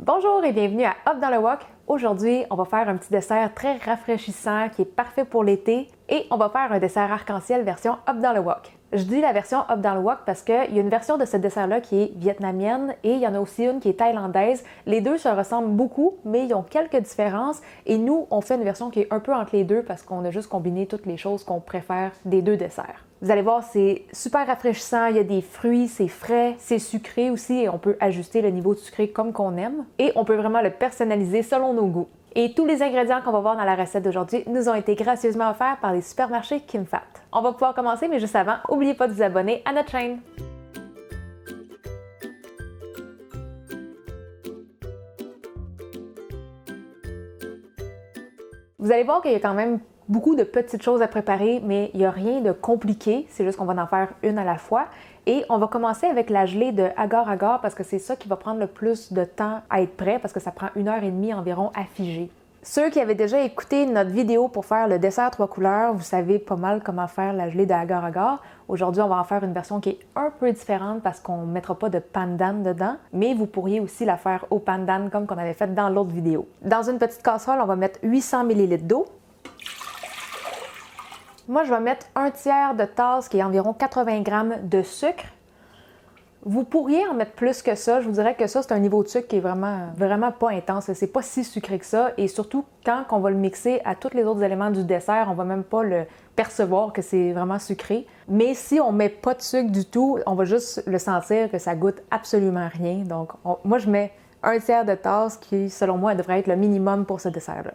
Bonjour et bienvenue à Hop dans le Wok. Aujourd'hui, on va faire un petit dessert très rafraîchissant qui est parfait pour l'été et on va faire un dessert arc-en-ciel version Hop dans le Wok. Je dis la version Hop dans le Wok parce qu'il y a une version de ce dessert-là qui est vietnamienne et il y en a aussi une qui est thaïlandaise. Les deux se ressemblent beaucoup, mais ils ont quelques différences et nous, on fait une version qui est un peu entre les deux parce qu'on a juste combiné toutes les choses qu'on préfère des deux desserts. Vous allez voir, c'est super rafraîchissant, il y a des fruits, c'est frais, c'est sucré aussi et on peut ajuster le niveau de sucré comme qu'on aime. Et on peut vraiment le personnaliser selon nos goûts. Et tous les ingrédients qu'on va voir dans la recette d'aujourd'hui nous ont été gracieusement offerts par les supermarchés Kim Fat. On va pouvoir commencer, mais juste avant, n'oubliez pas de vous abonner à notre chaîne. Vous allez voir qu'il y a quand même beaucoup de petites choses à préparer, mais il n'y a rien de compliqué, c'est juste qu'on va en faire une à la fois. Et on va commencer avec la gelée de agar-agar parce que c'est ça qui va prendre le plus de temps à être prêt parce que ça prend 1h30 environ à figer. Ceux qui avaient déjà écouté notre vidéo pour faire le dessert 3 couleurs, vous savez pas mal comment faire la gelée de agar-agar. Aujourd'hui, on va en faire une version qui est un peu différente parce qu'on ne mettra pas de pandan dedans, mais vous pourriez aussi la faire au pandan comme qu'on avait fait dans l'autre vidéo. Dans une petite casserole, on va mettre 800 ml d'eau. Moi, je vais mettre un tiers de tasse qui est environ 80 g de sucre. Vous pourriez en mettre plus que ça. Je vous dirais que ça, c'est un niveau de sucre qui est vraiment pas intense. C'est pas si sucré que ça. Et surtout, quand on va le mixer à tous les autres éléments du dessert, on va même pas le percevoir que c'est vraiment sucré. Mais si on met pas de sucre du tout, on va juste le sentir que ça goûte absolument rien. Donc, moi, je mets un tiers de tasse qui, selon moi, devrait être le minimum pour ce dessert-là.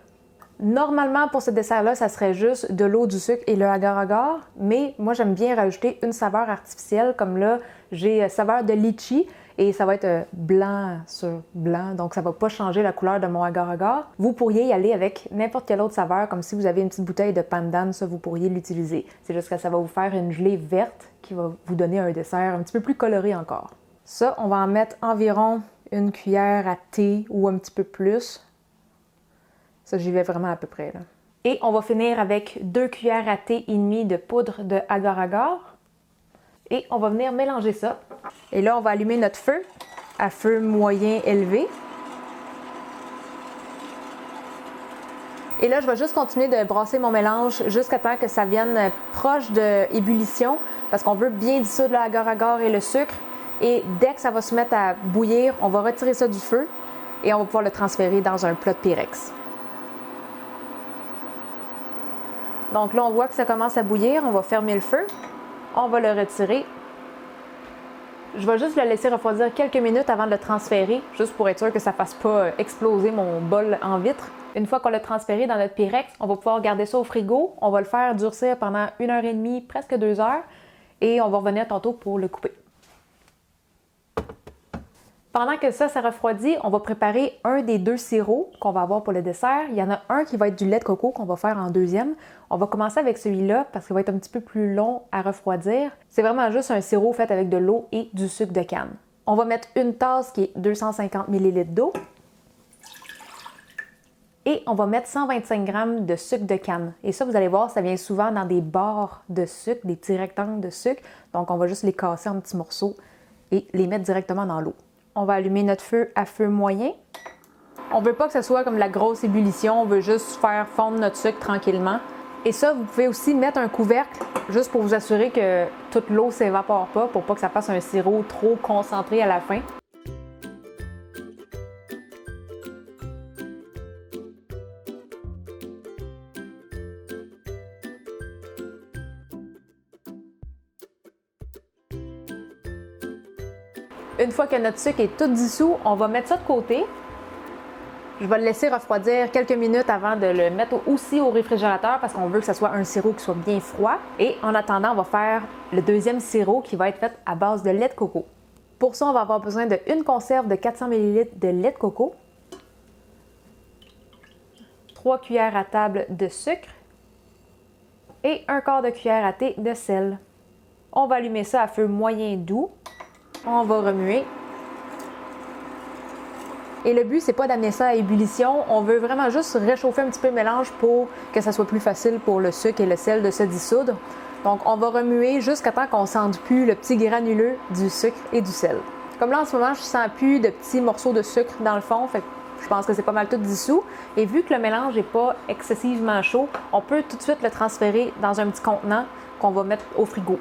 Normalement, pour ce dessert-là, ça serait juste de l'eau, du sucre et le agar-agar, mais moi, j'aime bien rajouter une saveur artificielle, comme là, j'ai saveur de litchi et ça va être blanc sur blanc, donc ça va pas changer la couleur de mon agar-agar. Vous pourriez y aller avec n'importe quelle autre saveur, comme si vous avez une petite bouteille de pandan, ça, vous pourriez l'utiliser. C'est juste que ça va vous faire une gelée verte qui va vous donner un dessert un petit peu plus coloré encore. Ça, on va en mettre environ une cuillère à thé ou un petit peu plus. Ça, j'y vais vraiment à peu près, là. Et on va finir avec 2 cuillères à thé et demie de poudre de agar-agar. Et on va venir mélanger ça. Et là, on va allumer notre feu à feu moyen élevé. Et là, je vais juste continuer de brasser mon mélange jusqu'à temps que ça vienne proche de ébullition parce qu'on veut bien dissoudre le agar-agar et le sucre. Et dès que ça va se mettre à bouillir, on va retirer ça du feu et on va pouvoir le transférer dans un plat de Pyrex. Donc là, on voit que ça commence à bouillir. On va fermer le feu. On va le retirer. Je vais juste le laisser refroidir quelques minutes avant de le transférer, juste pour être sûr que ça ne fasse pas exploser mon bol en vitre. Une fois qu'on l'a transféré dans notre Pyrex, on va pouvoir garder ça au frigo. On va le faire durcir pendant 1h30, presque 2 heures. Et on va revenir tantôt pour le couper. Pendant que ça refroidit, on va préparer un des 2 sirops qu'on va avoir pour le dessert. Il y en a un qui va être du lait de coco qu'on va faire en deuxième. On va commencer avec celui-là parce qu'il va être un petit peu plus long à refroidir. C'est vraiment juste un sirop fait avec de l'eau et du sucre de canne. On va mettre une tasse qui est 250 ml d'eau. Et on va mettre 125 g de sucre de canne. Et ça, vous allez voir, ça vient souvent dans des barres de sucre, des petits rectangles de sucre. Donc, on va juste les casser en petits morceaux et les mettre directement dans l'eau. On va allumer notre feu à feu moyen. On ne veut pas que ce soit comme la grosse ébullition, on veut juste faire fondre notre sucre tranquillement. Et ça, vous pouvez aussi mettre un couvercle, juste pour vous assurer que toute l'eau ne s'évapore pas, pour pas que ça fasse un sirop trop concentré à la fin. Une fois que notre sucre est tout dissous, on va mettre ça de côté. Je vais le laisser refroidir quelques minutes avant de le mettre aussi au réfrigérateur parce qu'on veut que ce soit un sirop qui soit bien froid. Et en attendant, on va faire le deuxième sirop qui va être fait à base de lait de coco. Pour ça, on va avoir besoin d'une conserve de 400 ml de lait de coco, 3 cuillères à table de sucre et un quart de cuillère à thé de sel. On va allumer ça à feu moyen doux. On va remuer. Et le but, c'est pas d'amener ça à ébullition. On veut vraiment juste réchauffer un petit peu le mélange pour que ça soit plus facile pour le sucre et le sel de se dissoudre. Donc, on va remuer jusqu'à temps qu'on ne sente plus le petit granuleux du sucre et du sel. Comme là, en ce moment, je sens plus de petits morceaux de sucre dans le fond, fait que je pense que c'est pas mal tout dissous. Et vu que le mélange n'est pas excessivement chaud, on peut tout de suite le transférer dans un petit contenant qu'on va mettre au frigo.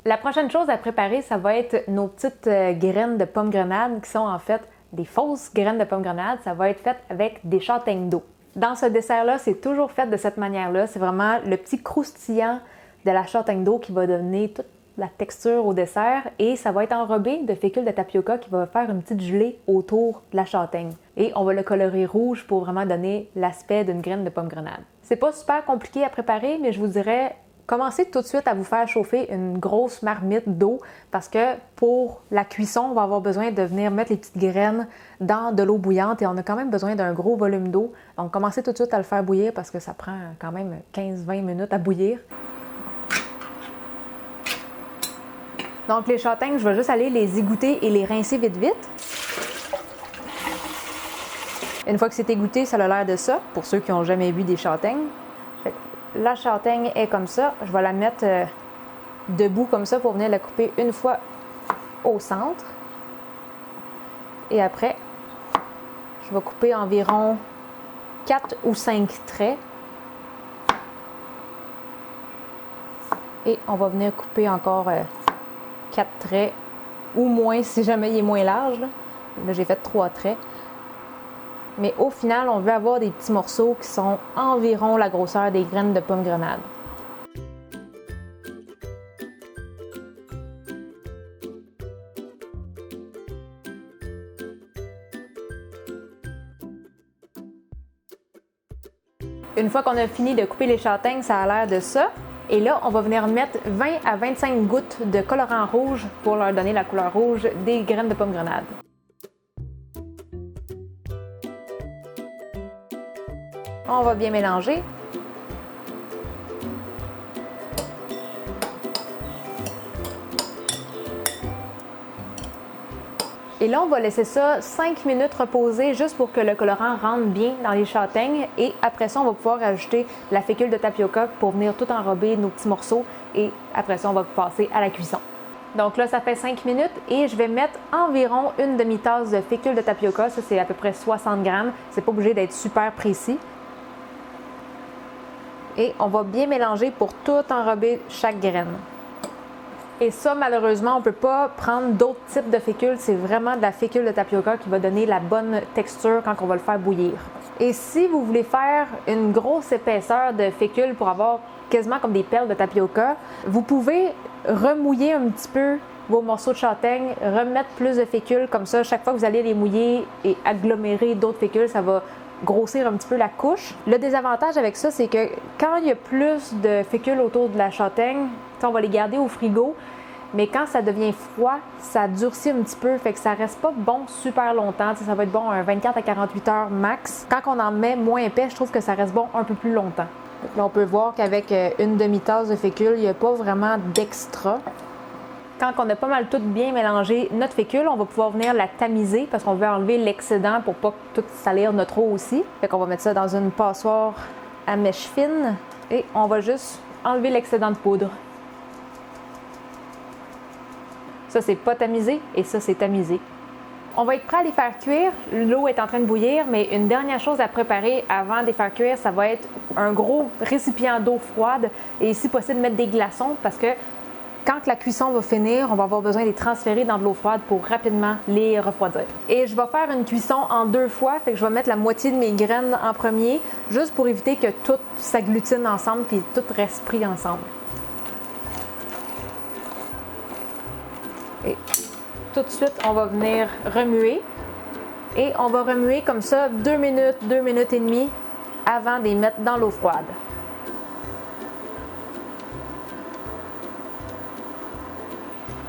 La prochaine chose à préparer, ça va être nos petites graines de pomme grenade qui sont en fait des fausses graines de pomme grenade. Ça va être fait avec des châtaignes d'eau. Dans ce dessert-là, c'est toujours fait de cette manière-là. C'est vraiment le petit croustillant de la châtaigne d'eau qui va donner toute la texture au dessert et ça va être enrobé de fécule de tapioca qui va faire une petite gelée autour de la châtaigne. Et on va le colorer rouge pour vraiment donner l'aspect d'une graine de pomme grenade. C'est pas super compliqué à préparer, mais je vous dirais commencez tout de suite à vous faire chauffer une grosse marmite d'eau parce que pour la cuisson, on va avoir besoin de venir mettre les petites graines dans de l'eau bouillante et on a quand même besoin d'un gros volume d'eau. Donc commencez tout de suite à le faire bouillir parce que ça prend quand même 15-20 minutes à bouillir. Donc les châtaignes, je vais juste aller les égoutter et les rincer vite vite. Une fois que c'est égoutté, ça a l'air de ça, pour ceux qui n'ont jamais vu des châtaignes. La châtaigne est comme ça. Je vais la mettre debout comme ça pour venir la couper une fois au centre. Et après, je vais couper environ 4 ou 5 traits. Et on va venir couper encore 4 traits ou moins si jamais il est moins large. Là j'ai fait 3 traits. Mais au final, on veut avoir des petits morceaux qui sont environ la grosseur des graines de pomme grenade. Une fois qu'on a fini de couper les châtaignes, ça a l'air de ça. Et là, on va venir mettre 20 à 25 gouttes de colorant rouge pour leur donner la couleur rouge des graines de pomme grenade. On va bien mélanger. Et là, on va laisser ça 5 minutes reposer juste pour que le colorant rentre bien dans les châtaignes. Et après ça, on va pouvoir ajouter la fécule de tapioca pour venir tout enrober nos petits morceaux. Et après ça, on va passer à la cuisson. Donc là, ça fait 5 minutes et je vais mettre environ une demi-tasse de fécule de tapioca. Ça, c'est à peu près 60 grammes. C'est pas obligé d'être super précis. Et on va bien mélanger pour tout enrober chaque graine. Et ça, malheureusement, on ne peut pas prendre d'autres types de fécule. C'est vraiment de la fécule de tapioca qui va donner la bonne texture quand on va le faire bouillir. Et si vous voulez faire une grosse épaisseur de fécule pour avoir quasiment comme des perles de tapioca, vous pouvez remouiller un petit peu vos morceaux de châtaigne, remettre plus de fécule. Comme ça, chaque fois que vous allez les mouiller et agglomérer d'autres fécules, ça va grossir un petit peu la couche. Le désavantage avec ça, c'est que quand il y a plus de fécule autour de la châtaigne, on va les garder au frigo, mais quand ça devient froid, ça durcit un petit peu, fait que ça reste pas bon super longtemps. Ça va être bon un 24 à 48 heures max. Quand on en met moins épais, je trouve que ça reste bon un peu plus longtemps. Là, on peut voir qu'avec une demi-tasse de fécule, il n'y a pas vraiment d'extra. Quand on a pas mal tout bien mélangé notre fécule, on va pouvoir venir la tamiser parce qu'on veut enlever l'excédent pour pas tout salir notre eau aussi. Fait qu'on va mettre ça dans une passoire à mèche fine et on va juste enlever l'excédent de poudre. Ça, c'est pas tamisé et ça, c'est tamisé. On va être prêt à les faire cuire. L'eau est en train de bouillir, mais une dernière chose à préparer avant de les faire cuire, ça va être un gros récipient d'eau froide et si possible mettre des glaçons parce que quand la cuisson va finir, on va avoir besoin de les transférer dans de l'eau froide pour rapidement les refroidir. Et je vais faire une cuisson en 2 fois, fait que je vais mettre la moitié de mes graines en premier, juste pour éviter que tout s'agglutine ensemble puis tout reste pris ensemble. Et tout de suite, on va venir remuer. Et on va remuer comme ça 2 minutes, 2 minutes et demie avant de les mettre dans l'eau froide.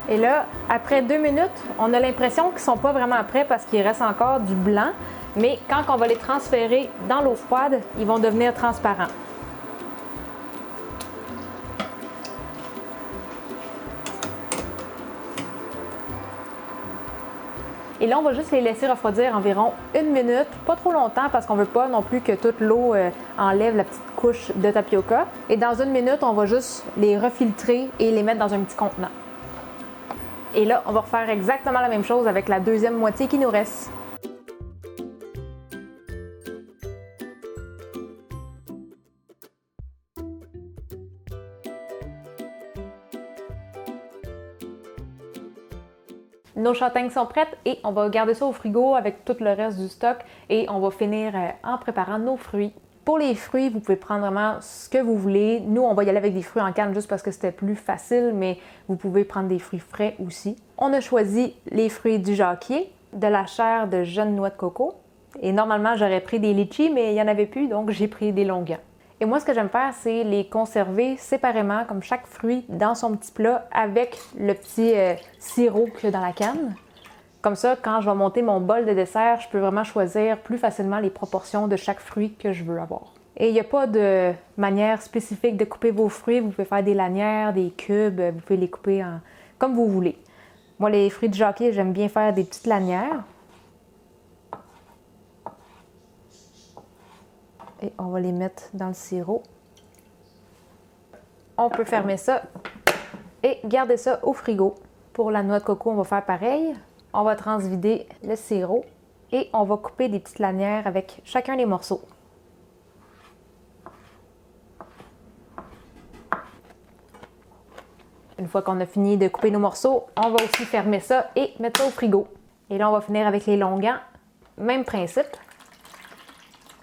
Et là, après 2 minutes, on a l'impression qu'ils ne sont pas vraiment prêts parce qu'il reste encore du blanc. Mais quand on va les transférer dans l'eau froide, ils vont devenir transparents. Et là, on va juste les laisser refroidir environ 1 minute, pas trop longtemps parce qu'on ne veut pas non plus que toute l'eau enlève la petite couches de tapioca. Et dans 1 minute, on va juste les refiltrer et les mettre dans un petit contenant. Et là, on va refaire exactement la même chose avec la deuxième moitié qui nous reste. Nos châtaignes sont prêtes et on va garder ça au frigo avec tout le reste du stock et on va finir en préparant nos fruits. Pour les fruits, vous pouvez prendre vraiment ce que vous voulez. Nous, on va y aller avec des fruits en canne juste parce que c'était plus facile, mais vous pouvez prendre des fruits frais aussi. On a choisi les fruits du jacquier, de la chair de jeunes noix de coco. Et normalement, j'aurais pris des litchis, mais il n'y en avait plus, donc j'ai pris des longuants. Et moi, ce que j'aime faire, c'est les conserver séparément, comme chaque fruit, dans son petit plat, avec le petit sirop qu'il y a dans la canne. Comme ça, quand je vais monter mon bol de dessert, je peux vraiment choisir plus facilement les proportions de chaque fruit que je veux avoir. Et il n'y a pas de manière spécifique de couper vos fruits. Vous pouvez faire des lanières, des cubes, vous pouvez les couper comme vous voulez. Moi, les fruits de jacquier, j'aime bien faire des petites lanières. Et on va les mettre dans le sirop. On peut fermer ça et garder ça au frigo. Pour la noix de coco, on va faire pareil. On va transvider le sirop et on va couper des petites lanières avec chacun des morceaux. Une fois qu'on a fini de couper nos morceaux, on va aussi fermer ça et mettre ça au frigo. Et là, on va finir avec les longuants. Même principe.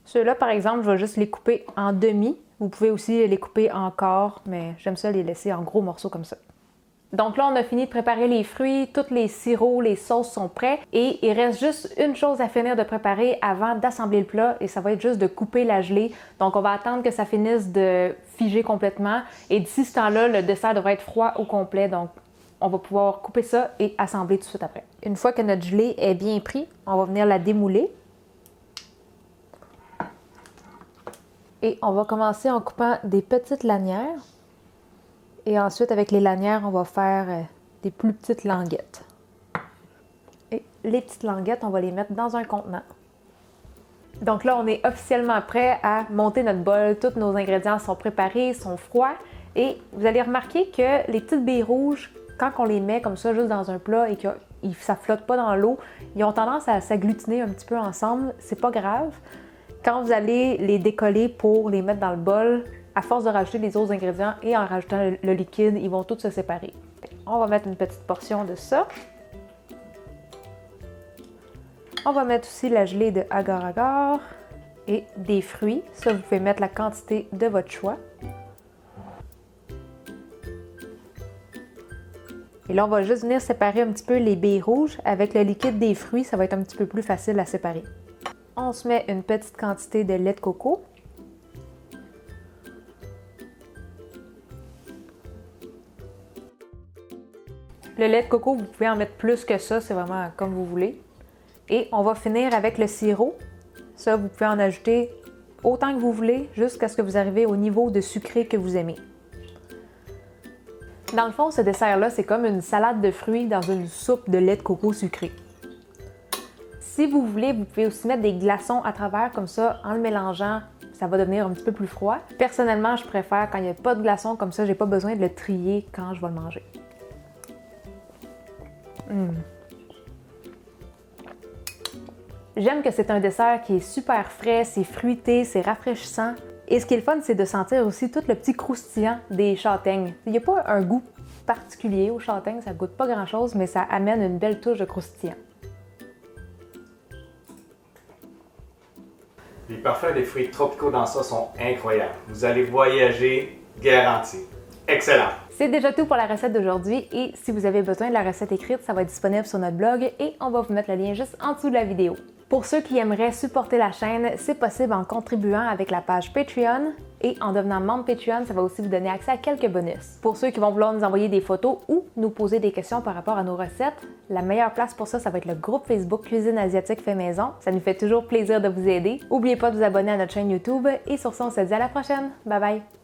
Ceux-là, par exemple, je vais juste les couper en demi. Vous pouvez aussi les couper en quart, mais j'aime ça les laisser en gros morceaux comme ça. Donc là, on a fini de préparer les fruits, tous les sirops, les sauces sont prêts et il reste juste une chose à finir de préparer avant d'assembler le plat et ça va être juste de couper la gelée. Donc on va attendre que ça finisse de figer complètement et d'ici ce temps-là, le dessert devrait être froid au complet. Donc on va pouvoir couper ça et assembler tout de suite après. Une fois que notre gelée est bien prise, on va venir la démouler. Et on va commencer en coupant des petites lanières. Et ensuite, avec les lanières, on va faire des plus petites languettes. Et les petites languettes, on va les mettre dans un contenant. Donc là, on est officiellement prêt à monter notre bol. Tous nos ingrédients sont préparés, sont froids. Et vous allez remarquer que les petites billes rouges, quand on les met comme ça juste dans un plat et que ça ne flotte pas dans l'eau, ils ont tendance à s'agglutiner un petit peu ensemble. C'est pas grave. Quand vous allez les décoller pour les mettre dans le bol, à force de rajouter les autres ingrédients et en rajoutant le liquide, ils vont tous se séparer. On va mettre une petite portion de ça. On va mettre aussi la gelée de agar-agar et des fruits. Ça, vous pouvez mettre la quantité de votre choix. Et là, on va juste venir séparer un petit peu les billes rouges. Avec le liquide des fruits, ça va être un petit peu plus facile à séparer. On se met une petite quantité de lait de coco. Le lait de coco, vous pouvez en mettre plus que ça, c'est vraiment comme vous voulez. Et on va finir avec le sirop. Ça, vous pouvez en ajouter autant que vous voulez, jusqu'à ce que vous arrivez au niveau de sucré que vous aimez. Dans le fond, ce dessert-là, c'est comme une salade de fruits dans une soupe de lait de coco sucré. Si vous voulez, vous pouvez aussi mettre des glaçons à travers, comme ça, en le mélangeant, ça va devenir un petit peu plus froid. Personnellement, je préfère quand il n'y a pas de glaçons, comme ça, j'ai pas besoin de le trier quand je vais le manger. J'aime que c'est un dessert qui est super frais, c'est fruité, c'est rafraîchissant. Et ce qui est le fun, c'est de sentir aussi tout le petit croustillant des châtaignes. Il n'y a pas un goût particulier aux châtaignes, ça goûte pas grand-chose, mais ça amène une belle touche de croustillant. Les parfums des fruits tropicaux dans ça sont incroyables. Vous allez voyager garanti. Excellent! C'est déjà tout pour la recette d'aujourd'hui et si vous avez besoin de la recette écrite, ça va être disponible sur notre blog et on va vous mettre le lien juste en dessous de la vidéo. Pour ceux qui aimeraient supporter la chaîne, c'est possible en contribuant avec la page Patreon et en devenant membre Patreon, ça va aussi vous donner accès à quelques bonus. Pour ceux qui vont vouloir nous envoyer des photos ou nous poser des questions par rapport à nos recettes, la meilleure place pour ça va être le groupe Facebook Cuisine Asiatique Fait Maison. Ça nous fait toujours plaisir de vous aider. N'oubliez pas de vous abonner à notre chaîne YouTube et sur ça, on se dit à la prochaine. Bye bye!